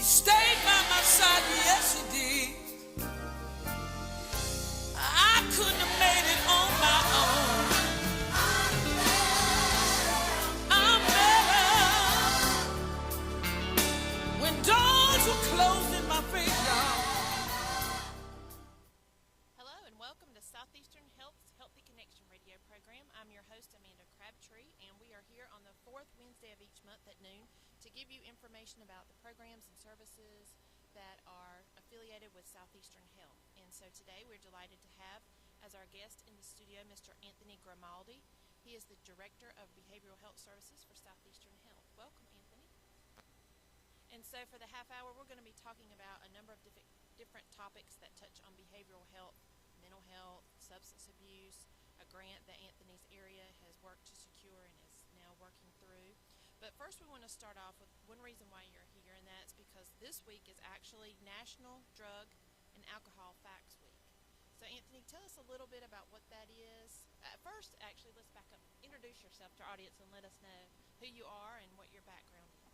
Stayed by my side, yes you did. I couldn't have made it on my own. I'm better when doors were closed in my face, y'all. Hello and welcome to Southeastern Health's Healthy Connection radio program. I'm your host, Amanda Crabtree, and we are here on the fourth Wednesday of each month at noon to give you information about the programs and services that are affiliated with Southeastern Health. And so today we're delighted to have as our guest in the studio Mr. Anthony Grimaldi. He is the Director of Behavioral Health Services for Southeastern Health. Welcome, Anthony. And so for the half hour, we're going to be talking about a number of different topics that touch on behavioral health, mental health, substance abuse, a grant that Anthony's area has worked to secure and is now working through. But first we want to start off with one reason why you're here, and that's because this week is actually National Drug and Alcohol Facts Week. So Anthony, tell us a little bit about what that is. First, actually, let's back up. Introduce yourself to our audience and let us know who you are and what your background is.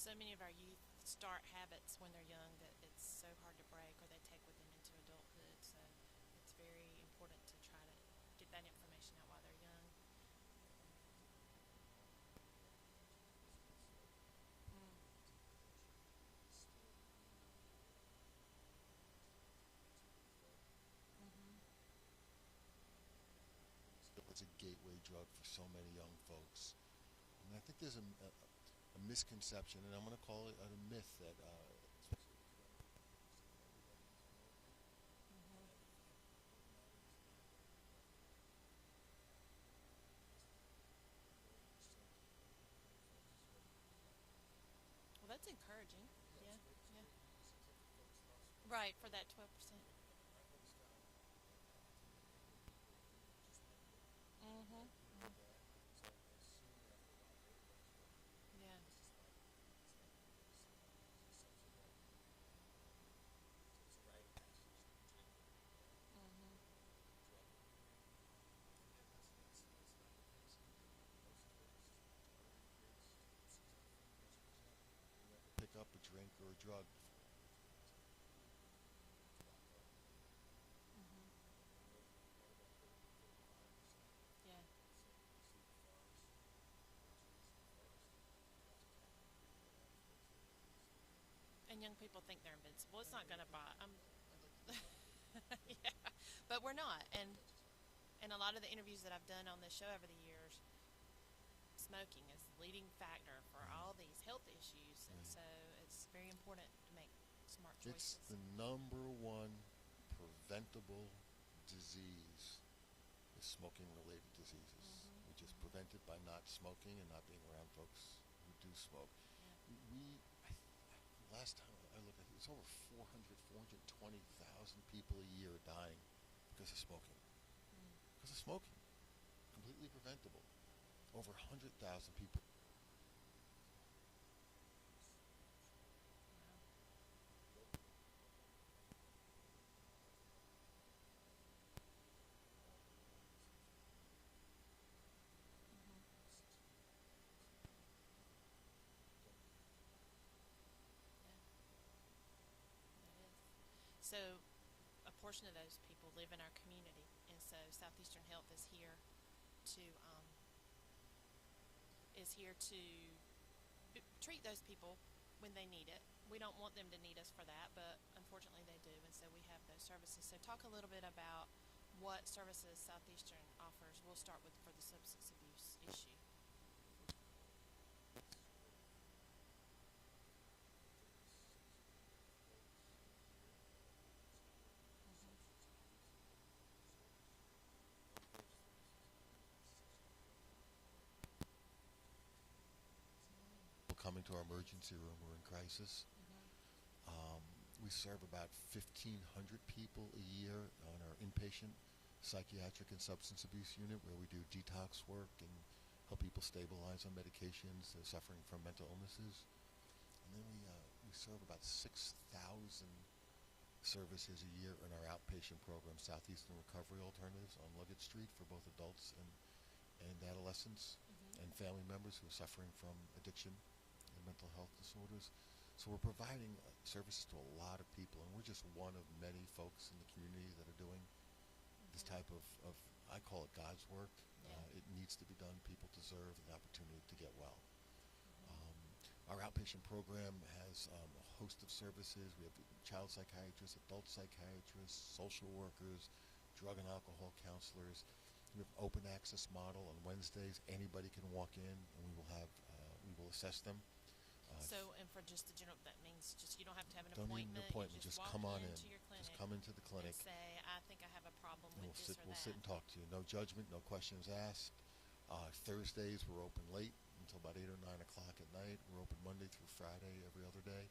So many of our youth start habits when they're young that it's so hard to break, or they take with them into adulthood. So it's very important to try to get that information out while they're young. Mm. Mm-hmm. It's a gateway drug for so many young folks. And I think there's a misconception, and I'm going to call it a myth, that Mm-hmm. Well, that's encouraging. Yeah, yeah. Right, for that 12%. Mm-hmm. Mm-hmm. Yeah. Mm-hmm. pick up a drink or a drug. Mm-hmm. Yeah. And young people think they're invincible. It's not going to buy. Yeah, but we're not. And a lot of the interviews that I've done on this show over the years, smoking is the leading factor for all these health issues, and Right. so it's very important to make smart It's choices. the number one preventable disease is smoking-related diseases, which is prevented by not smoking and not being around folks who do smoke. Yeah. Last time I looked, it's over 420,000 people a year are dying because of smoking. Because of smoking, completely preventable. Over 100,000 people. It is. So, a portion of those people live in our community, and so Southeastern Health to um, is here to treat those people when they need it. We don't want them to need us for that, but unfortunately they do, and so we have those services. So, talk a little bit about what services Southeastern offers. We'll start with for the substance abuse issue. People come into our emergency room, we're in crisis. We serve about 1,500 people a year on our inpatient psychiatric and substance abuse unit, where we do detox work and help people stabilize on medications that are suffering from mental illnesses. And then we serve about 6,000 services a year in our outpatient program, Southeastern Recovery Alternatives, on Luggett Street, for both adults and adolescents and family members who are suffering from addiction and mental health disorders. So we're providing services to a lot of people, and we're just one of many folks in the community that are doing this type of I call it God's work. Yeah. It needs to be done. People deserve the opportunity to get well. Our outpatient program has a host of services. We have child psychiatrists, adult psychiatrists, social workers, drug and alcohol counselors. We have an open access model. On Wednesdays, anybody can walk in, and we will assess them. So, and for just the general, that means just you don't have to have an Don't need appointment. an appointment. You Just walk come on in. into your clinic. Just come into the clinic. And say, I think I have a problem And with we'll this sit. or We'll that. sit and talk to you. No judgment. No questions asked. Thursdays we're open late until about 8 or 9 o'clock at night. We're open Monday through Friday every other day.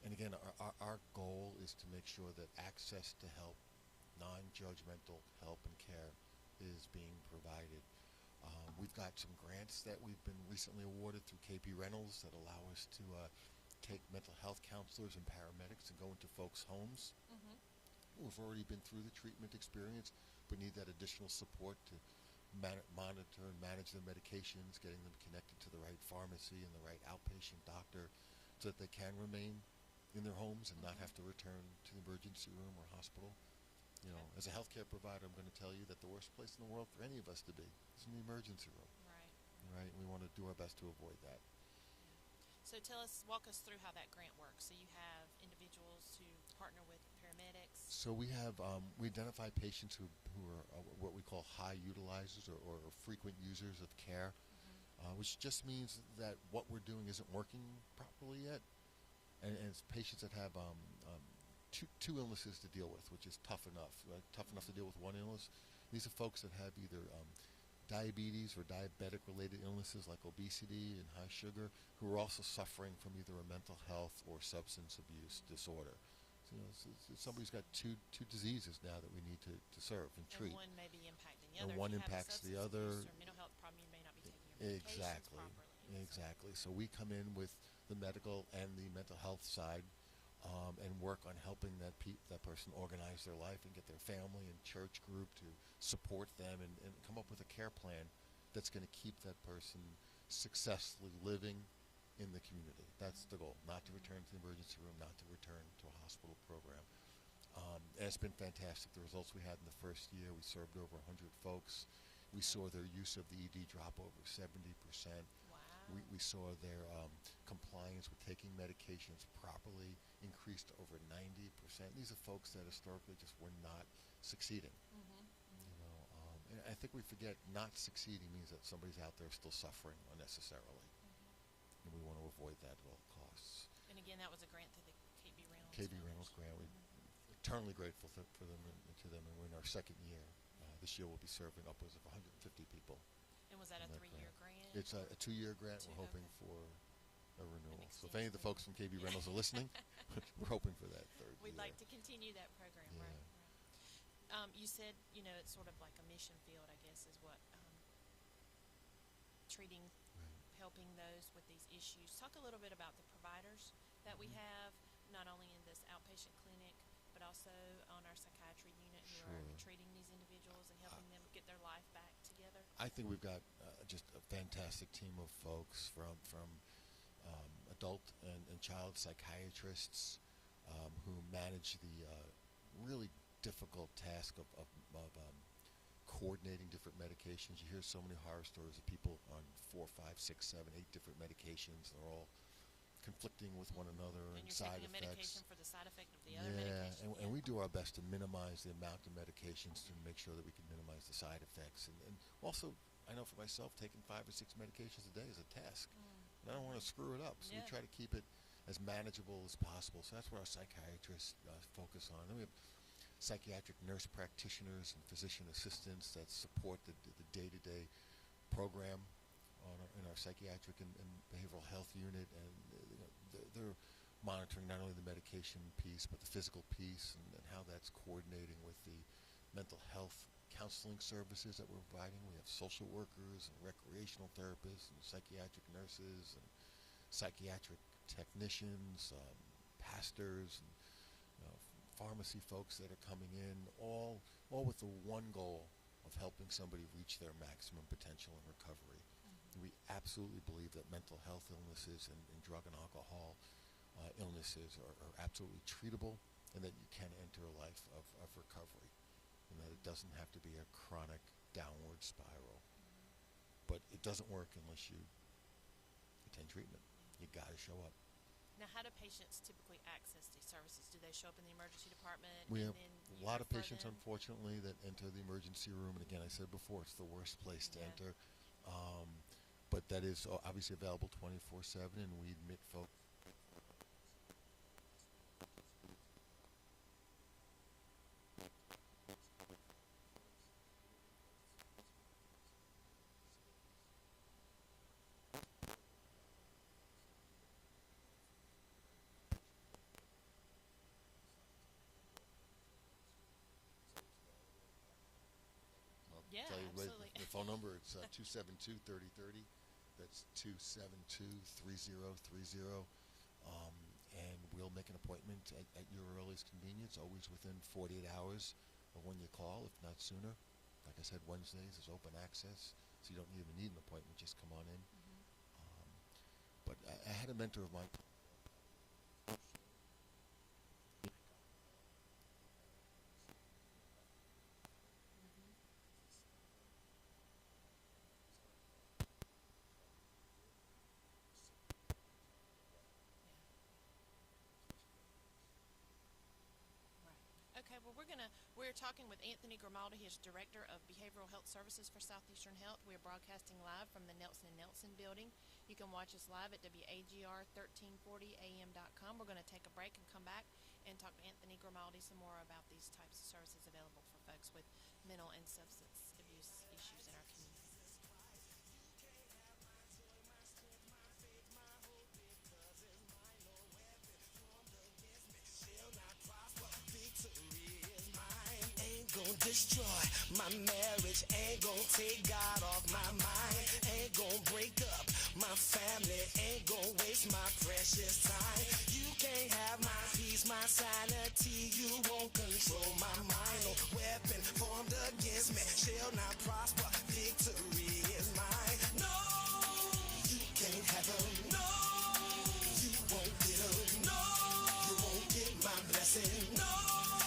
And again, our goal is to make sure that access to help, non-judgmental help and care, is being provided. We've got some grants that we've been recently awarded through KP Reynolds that allow us to take mental health counselors and paramedics and go into folks' homes who've already been through the treatment experience but need that additional support to monitor and manage their medications, getting them connected to the right pharmacy and the right outpatient doctor so that they can remain in their homes and not have to return to the emergency room or hospital. You know, as a healthcare provider, I'm going to tell you that the worst place in the world for any of us to be is in the emergency room. Right. Right? And we want to do our best to avoid that. So walk us through how that grant works. So you have individuals who partner with paramedics. So we identify patients who are what we call high utilizers or frequent users of care, which just means that what we're doing isn't working properly yet. And it's patients that have two illnesses to deal with, which is tough enough, right? Tough enough to deal with one illness. These are folks that have either diabetes or diabetic-related illnesses like obesity and high sugar, who are also suffering from either a mental health or substance abuse disorder. So, somebody's got two diseases now that we need to serve and treat. And one may be impacting the And other. one If you have a impacts the substance other. abuse or mental health problem, you may not be taking your medications Exactly. properly. Exactly. So we come in with the medical and the mental health side, and work on helping that person organize their life and get their family and church group to support them and come up with a care plan that's going to keep that person successfully living in the community. That's the goal, not to return to the emergency room, not to return to a hospital program. And it's been fantastic. The results we had in the first year, we served over 100 folks. We saw their use of the ED drop over 70%. Wow. We saw their compliance with taking medications properly increased to over 90%. These are folks that historically just were not succeeding. You know, And I think we forget not succeeding means that somebody's out there still suffering unnecessarily. And we want to avoid that at all costs. And again, that was a grant through the KB Reynolds KB Reynolds grant, we're eternally grateful for them and to them, and we're in our second year. This year we'll be serving upwards of 150 people. And was that a in that 3-year grant? It's a 2-year grant. We're hoping for a renewal. So if any of the folks from KB Reynolds are listening, we're hoping for that third We'd year. like to continue that program, Yeah. right? You said, it's sort of like a mission field, I guess, is what treating, helping those with these issues. Talk a little bit about the providers that we have, not only in this outpatient clinic, but also on our psychiatry unit who are treating these individuals and helping them get their life back together. I think we've got just a fantastic team of folks from adult and child psychiatrists who manage the really difficult task of coordinating different medications. You hear so many horror stories of people on 4, 5, 6, 7, 8 different medications. They're all conflicting with one another and you're side taking a effects. medication for the side effect of the other medication. And we do our best to minimize the amount of medications to make sure that we can minimize the side effects. And also, I know for myself, taking 5 or 6 medications a day is a task. And I don't want to screw it up, so we try to keep it as manageable as possible. So that's what our psychiatrists focus on. Then we have psychiatric nurse practitioners and physician assistants that support the day-to-day program in our psychiatric and behavioral health unit, and they're monitoring not only the medication piece but the physical piece and how that's coordinating with the mental health counseling services that we're providing. We have social workers and recreational therapists and psychiatric nurses and psychiatric technicians, pastors, and pharmacy folks that are coming in, all with the one goal of helping somebody reach their maximum potential in recovery. We absolutely believe that mental health illnesses and drug and alcohol illnesses are absolutely treatable, and that you can enter a life of recovery, and that it doesn't have to be a chronic downward spiral. But it doesn't work unless you attend treatment. You got to show up. Now, how do patients typically access these services? Do they show up in the emergency department? We have then a lot of refer patients, them? unfortunately, that enter the emergency room. And again, I said before, it's the worst place to enter. But that is obviously available 24/7, and we admit folks. Yeah, Tell you absolutely. the phone number, it's 272-3030. That's 272-3030. And we'll make an appointment at your earliest convenience, always within 48 hours of when you call, if not sooner. Like I said, Wednesdays is open access, so you don't even need an appointment, just come on in. But I had a mentor of mine. Okay, well, we're talking with Anthony Grimaldi. He's Director of Behavioral Health Services for Southeastern Health. We're broadcasting live from the Nelson & Nelson building. You can watch us live at WAGR1340am.com. We're going to take a break and come back and talk to Anthony Grimaldi some more about these types of services available for folks with mental and substance abuse issues in our community. Gon' destroy my marriage, ain't gon' take God off my mind, ain't gon' break up my family, ain't gon' waste my precious time. You can't have my peace, my sanity, you won't control my mind. No weapon formed against me shall not prosper, victory is mine. No, you can't have them. No, you won't get them. No, you won't get my blessing. No,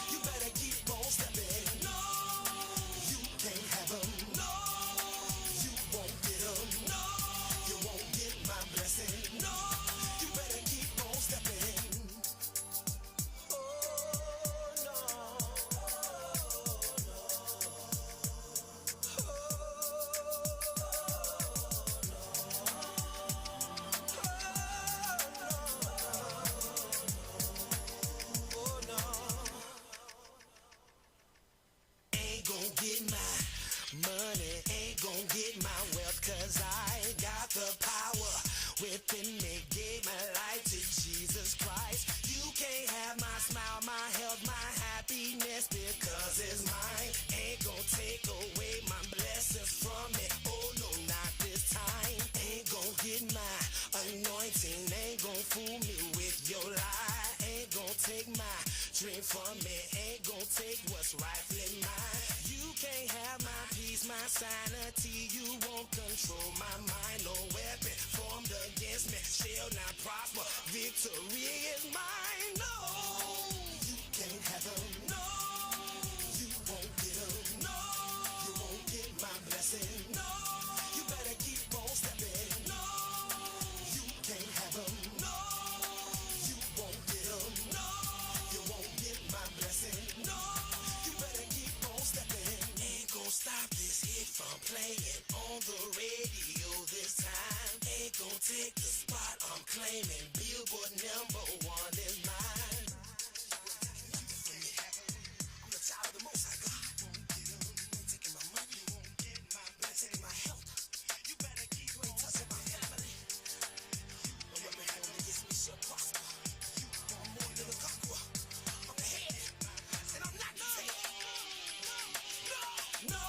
you better keep on stepping. sanity. You won't control my mind. No weapon formed against me shall not prosper. Victory is mine. No, you can't have them. No, you won't get them. No, you won't get my blessing. No, you better keep on stepping. No, you can't have them. No, you won't get them. No, you won't get my blessing. No, you better keep on stepping. Ain't gon' stop this hit from playing on the radio this time. Ain't gon' take the spot I'm claiming. Billboard #1 is mine. I'm the child of the Most High God. You ain't taking my money. You won't get my blessing. Taking my health. You better keep you ain't touching my family. No weapon formed against me shall prosper. I'm more than a conqueror. I'm the head, and I'm not the tail. No,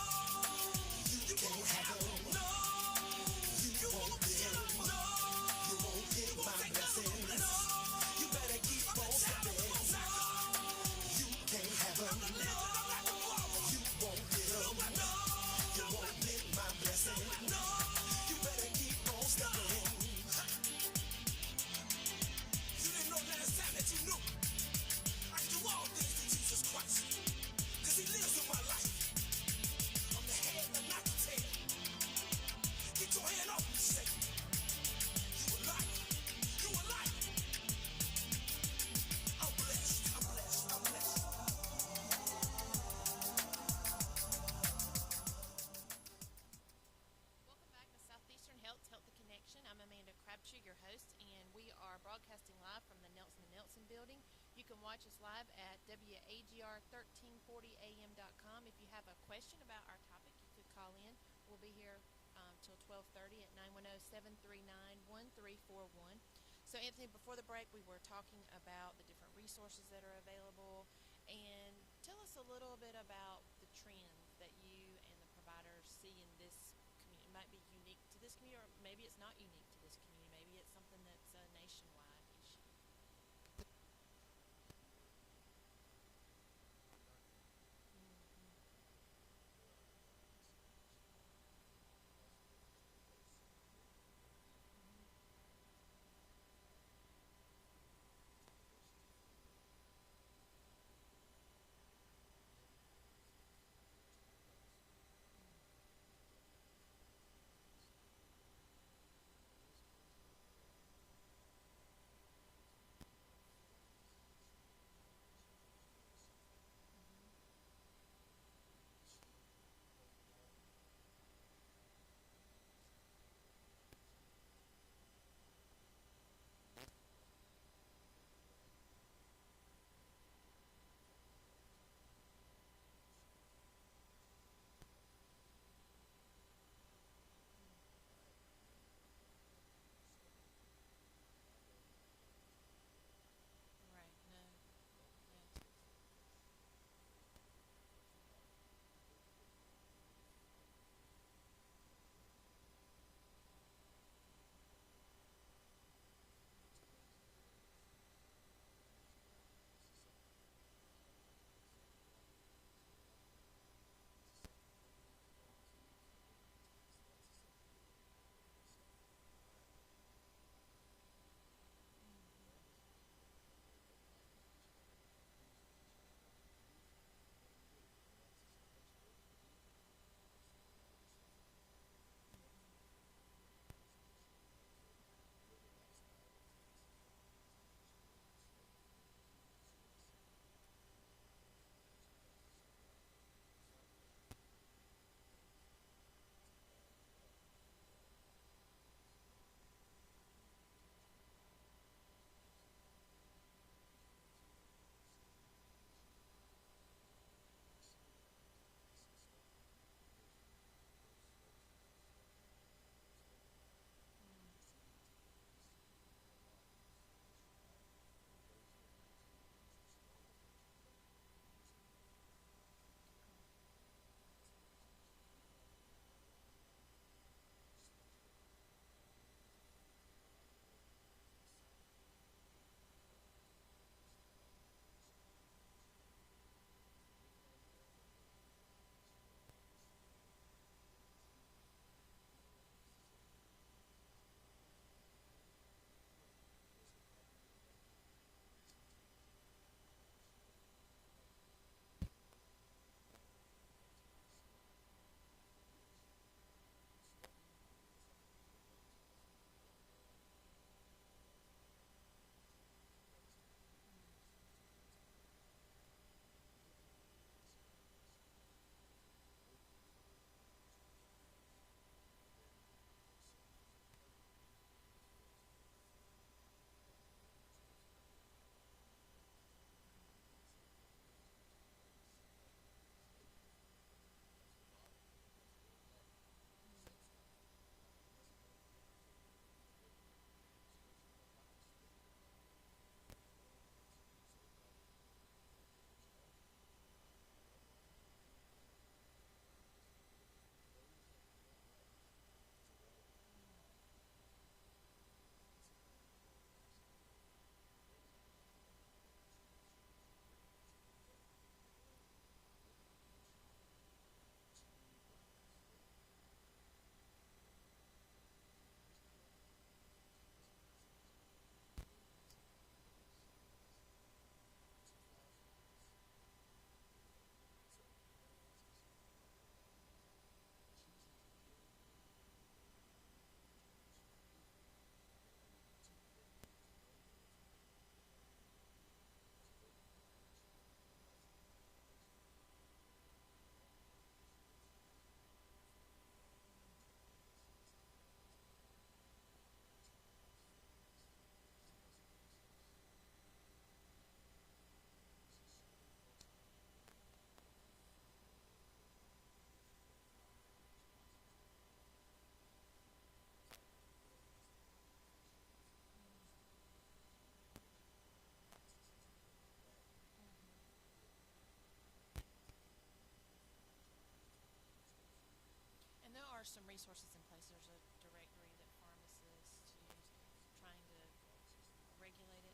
you can't have them. No, you won't get them. No, you won't get my blessing. No, you better keep on stepping. You can't have them. No, you won't get them. No, you won't get my blessing. No, you better keep on stepping. You didn't know last time that you knew. I can do all things through Jesus Christ, 'cause he lives in my life. I'm the head and not the tail. Get your hand off me, Satan. You a liar. You a liar. I'm blessed. I'm blessed. I'm blessed. Welcome back to Southeastern Health's Healthy Connection. I'm Amanda Crabtree, your host, and we are broadcasting live from the Nelson & Nelson building. You can watch us live at WAGR1340am.com. If you have a question about our topic, you could call in. We'll be here till 12:30 at 910-739-1341. So, Anthony, before the break, we were talking about the different resources that are available. And tell us a little bit about the trends that you and the providers see in this community. It might be unique to this community, or maybe it's not unique to this community. Maybe it's something that's a nationwide issue. are some resources in place. There's a directory that pharmacists use, trying to regulate it.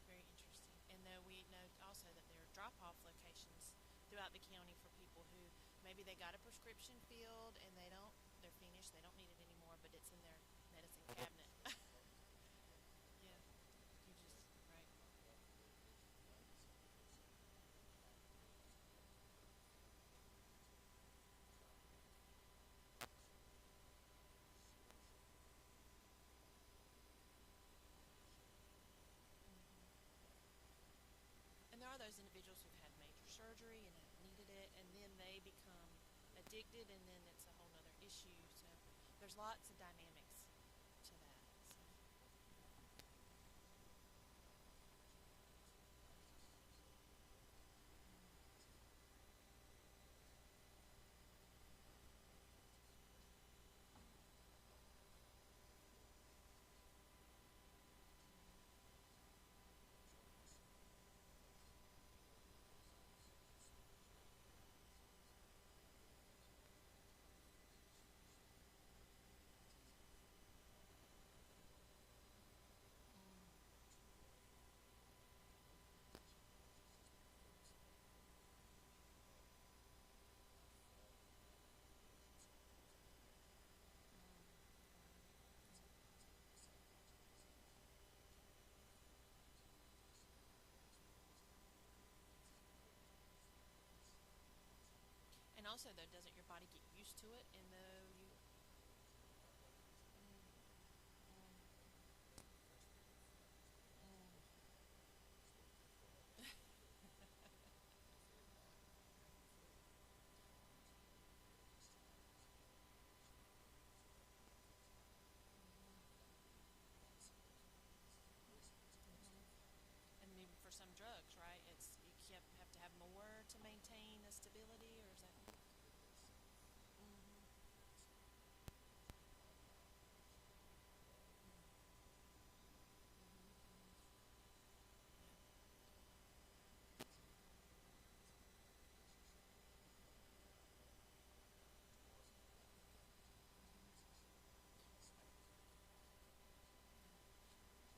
Very interesting. And though we know also that there are drop-off locations throughout the county for people who maybe they got a prescription filled and they're finished, they don't need it anymore, but it's in their medicine cabinet. Yeah, you just right. And there are those individuals who've had major surgery and have needed it, and then they become addicted, and then it's a whole other issue. So there's lots of dynamics to that. So. And also, though, doesn't your body get used to it? And though you, and even for some drugs, right? It's have to have more to maintain a stability, or is that?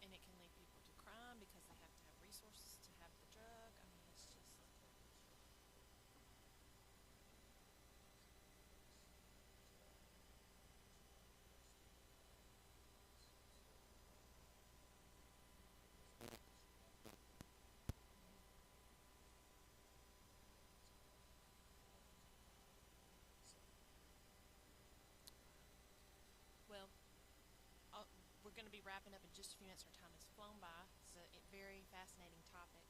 And it can lead people to crime because they have to have resources to have the drug. I mean, it's just. Well, we're going to be wrapping up in just a few minutes. Our time has flown by. It's a very fascinating topic.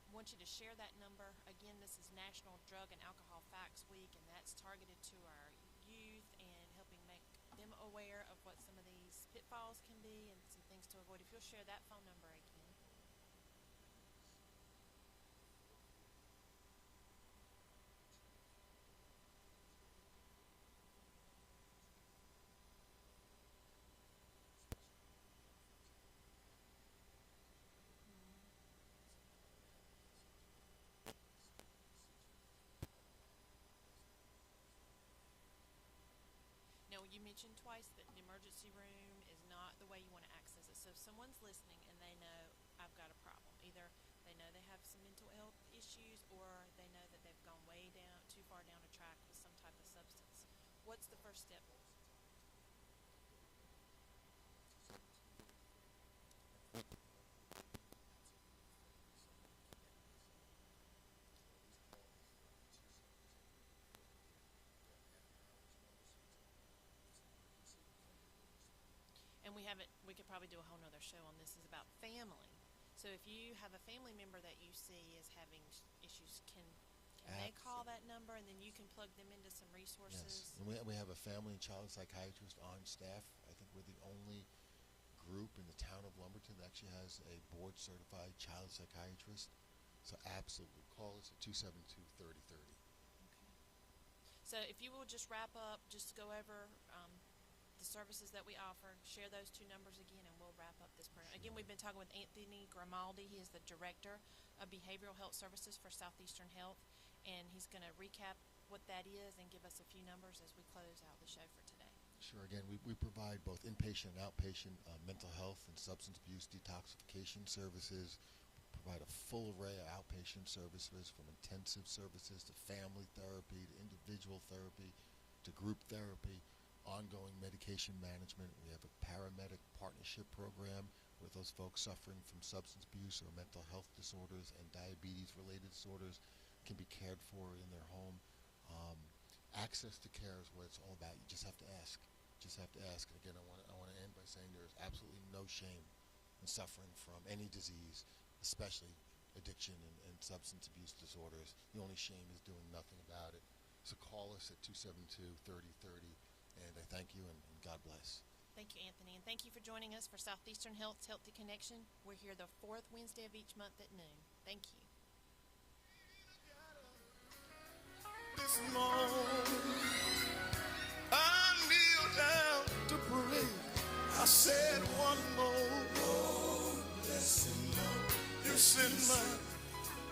I want you to share that number. Again, this is National Drug and Alcohol Facts Week, and that's targeted to our youth and helping make them aware of what some of these pitfalls can be and some things to avoid. If you'll share that phone number again. Now, you mentioned twice that the emergency room is not the way you want to access it. So if someone's listening and they know I've got a problem, either they know they have some mental health issues or they know that they've gone way down, too far down a track with some type of first step? And we could probably do a whole nother show on this, is about family. So if you have a family member that you see is having issues, can they call that number, and then you can plug them into some resources? Yes, and we have a family and child psychiatrist on staff. I think we're the only group in the town of Lumberton that actually has a board-certified child psychiatrist. So absolutely, call us at 272-3030. Okay. So if you will just wrap up, just go over the services that we offer, share those two numbers again, and we'll wrap up this program. Again, we've been talking with Anthony Grimaldi. He is the Director of Behavioral Health Services for Southeastern Health, and he's going to recap what that is and give us a few numbers as we close out the show for today. Sure. Again, we provide both inpatient and outpatient mental health and substance abuse detoxification services. We provide a full array of outpatient services, from intensive services to family therapy to individual therapy to group therapy, ongoing medication management. We have a paramedic partnership program where those folks suffering from substance abuse or mental health disorders and diabetes-related disorders can be cared for in their home. Access to care is what it's all about. You just have to ask. Just have to ask. And again, I want to end by saying there is absolutely no shame in suffering from any disease, especially addiction and substance abuse disorders. The only shame is doing nothing about it. So call us at 272-3030, and I thank you, and God bless. Thank you, Anthony, and thank you for joining us for Southeastern Health's Healthy Connection. We're here the fourth Wednesday of each month at noon. Thank you. This morning, I kneel down to pray. I said one more. Oh, blessing, Lord, it's in my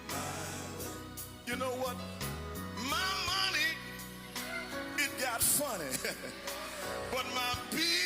way. You know what? My money, it got funny, but my peace